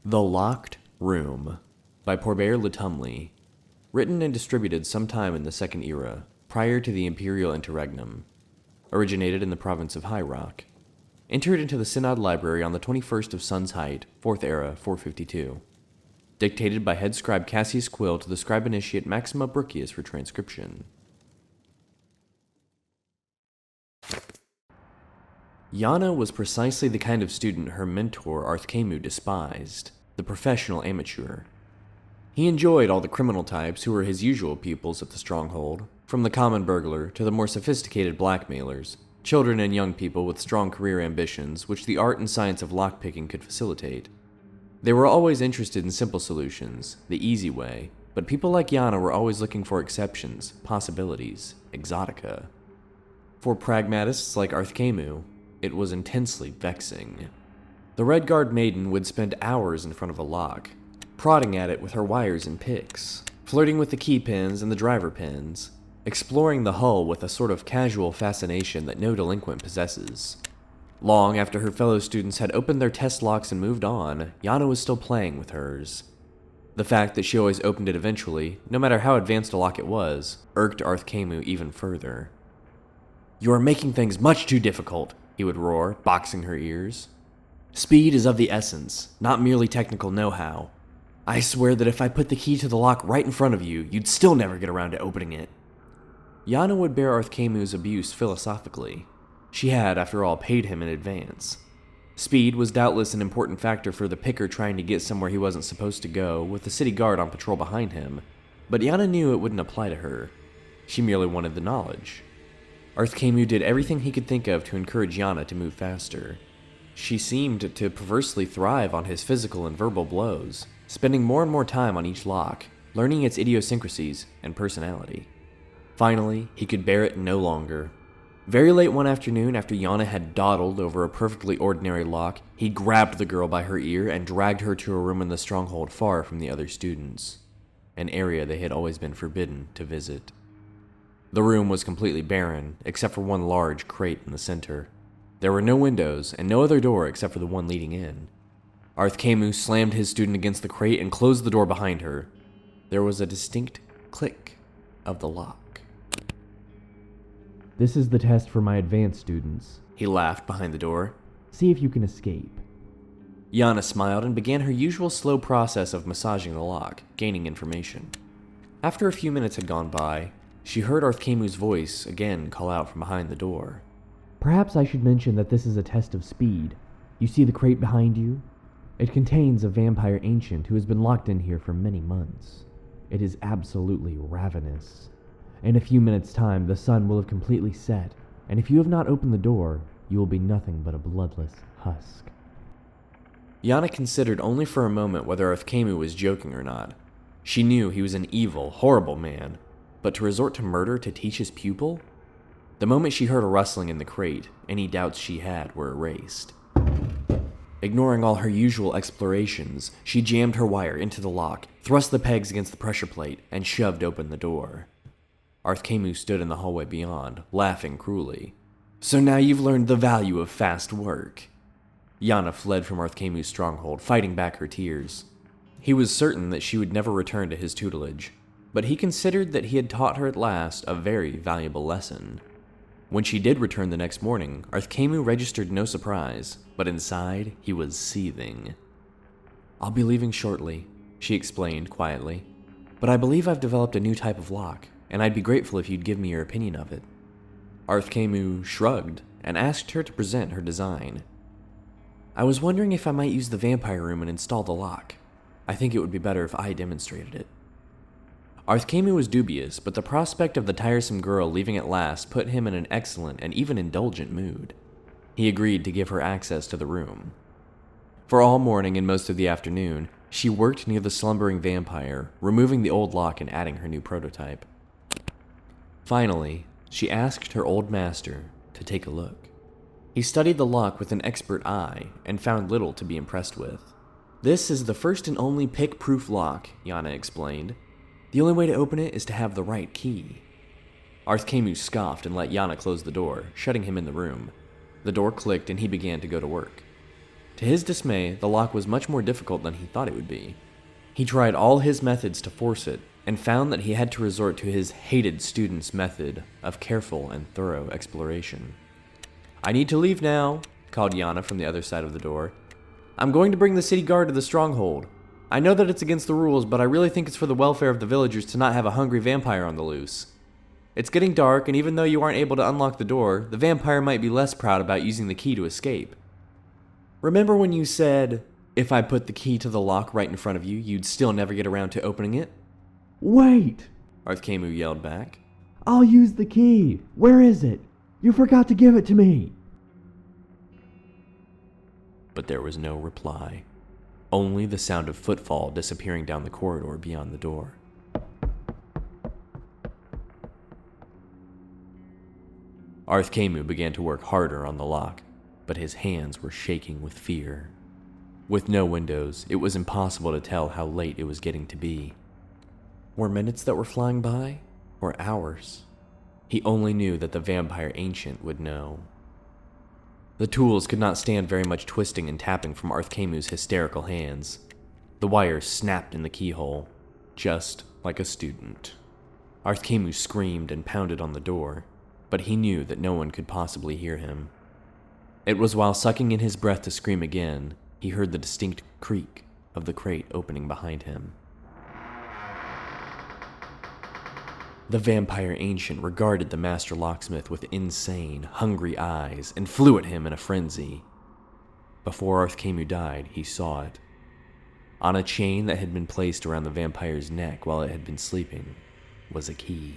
The Locked Room by Porbert Letumley. Written and distributed sometime in the Second Era, prior to the Imperial Interregnum. Originated in the province of High Rock. Entered into the Synod Library on the 21st of Sun's Height, 4th Era, 452. Dictated by head scribe Cassius Quill to the scribe initiate Maxima Brucius for transcription. Yana was precisely the kind of student her mentor Arthcamu despised, the professional amateur. He enjoyed all the criminal types who were his usual pupils at the stronghold, from the common burglar to the more sophisticated blackmailers, children and young people with strong career ambitions which the art and science of lockpicking could facilitate. They were always interested in simple solutions, the easy way, but people like Yana were always looking for exceptions, possibilities, exotica. For pragmatists like Arthcamu, it was intensely vexing. The Red Guard maiden would spend hours in front of a lock, prodding at it with her wires and picks, flirting with the key pins and the driver pins, exploring the hull with a sort of casual fascination that no delinquent possesses. Long after her fellow students had opened their test locks and moved on, Yana was still playing with hers. The fact that she always opened it eventually, no matter how advanced a lock it was, irked Arthcamu even further. "You are making things much too difficult," he would roar, boxing her ears. "Speed is of the essence, not merely technical know-how. I swear that if I put the key to the lock right in front of you, you'd still never get around to opening it." Yana would bear Arthcamu's abuse philosophically. She had, after all, paid him in advance. Speed was doubtless an important factor for the picker trying to get somewhere he wasn't supposed to go, with the city guard on patrol behind him, but Yana knew it wouldn't apply to her. She merely wanted the knowledge. Arthcamu did everything he could think of to encourage Yana to move faster. She seemed to perversely thrive on his physical and verbal blows, spending more and more time on each lock, learning its idiosyncrasies and personality. Finally, he could bear it no longer. Very late one afternoon, after Yana had dawdled over a perfectly ordinary lock, he grabbed the girl by her ear and dragged her to a room in the stronghold far from the other students, an area they had always been forbidden to visit. The room was completely barren, except for one large crate in the center. There were no windows, and no other door except for the one leading in. Arthcamu slammed his student against the crate and closed the door behind her. There was a distinct click of the lock. "This is the test for my advanced students," he laughed behind the door. "See if you can escape." Yana smiled and began her usual slow process of massaging the lock, gaining information. After a few minutes had gone by, she heard Arthcamu's voice again call out from behind the door. "Perhaps I should mention that this is a test of speed. You see the crate behind you? It contains a vampire ancient who has been locked in here for many months. It is absolutely ravenous. In a few minutes' time, the sun will have completely set, and if you have not opened the door, you will be nothing but a bloodless husk." Yana considered only for a moment whether Arthcamu was joking or not. She knew he was an evil, horrible man, but to resort to murder to teach his pupil? The moment she heard a rustling in the crate, any doubts she had were erased. Ignoring all her usual explorations, she jammed her wire into the lock, thrust the pegs against the pressure plate, and shoved open the door. Arthcamu stood in the hallway beyond, laughing cruelly. "So now you've learned the value of fast work." Yana fled from Arthcamu's stronghold, fighting back her tears. He was certain that she would never return to his tutelage, but he considered that he had taught her at last a very valuable lesson. When she did return the next morning, Arthcamu registered no surprise, but inside he was seething. "I'll be leaving shortly," she explained quietly, "but I believe I've developed a new type of lock, and I'd be grateful if you'd give me your opinion of it." Arthcamu shrugged and asked her to present her design. "I was wondering if I might use the vampire room and install the lock. I think it would be better if I demonstrated it." Arthcamu was dubious, but the prospect of the tiresome girl leaving at last put him in an excellent and even indulgent mood. He agreed to give her access to the room. For all morning and most of the afternoon, she worked near the slumbering vampire, removing the old lock and adding her new prototype. Finally, she asked her old master to take a look. He studied the lock with an expert eye and found little to be impressed with. "This is the first and only pick-proof lock," Yana explained. "The only way to open it is to have the right key." Arthcamu scoffed and let Yana close the door, shutting him in the room. The door clicked and he began to go to work. To his dismay, the lock was much more difficult than he thought it would be. He tried all his methods to force it, and found that he had to resort to his hated student's method of careful and thorough exploration. "I need to leave now," called Yana from the other side of the door. "I'm going to bring the city guard to the stronghold. I know that it's against the rules, but I really think it's for the welfare of the villagers to not have a hungry vampire on the loose. It's getting dark, and even though you aren't able to unlock the door, the vampire might be less proud about using the key to escape. Remember when you said, if I put the key to the lock right in front of you, you'd still never get around to opening it?" Wait! Arthkemu yelled back. I'll use the key. Where is it? You forgot to give it to me. But there was no reply. Only the sound of footfall disappearing down the corridor beyond the door. Arthkemu began to work harder on the lock, but his hands were shaking with fear. With no windows, it was impossible to tell how late it was getting to be. Were minutes that were flying by, or hours? He only knew that the vampire ancient would know. The tools could not stand very much twisting and tapping from Arthkemu's hysterical hands. The wires snapped in the keyhole, just like a student. Arthkemu screamed and pounded on the door, but he knew that no one could possibly hear him. It was while sucking in his breath to scream again, he heard the distinct creak of the crate opening behind him. The vampire ancient regarded the master locksmith with insane, hungry eyes and flew at him in a frenzy. Before Arthkemu died, he saw it. On a chain that had been placed around the vampire's neck while it had been sleeping was a key.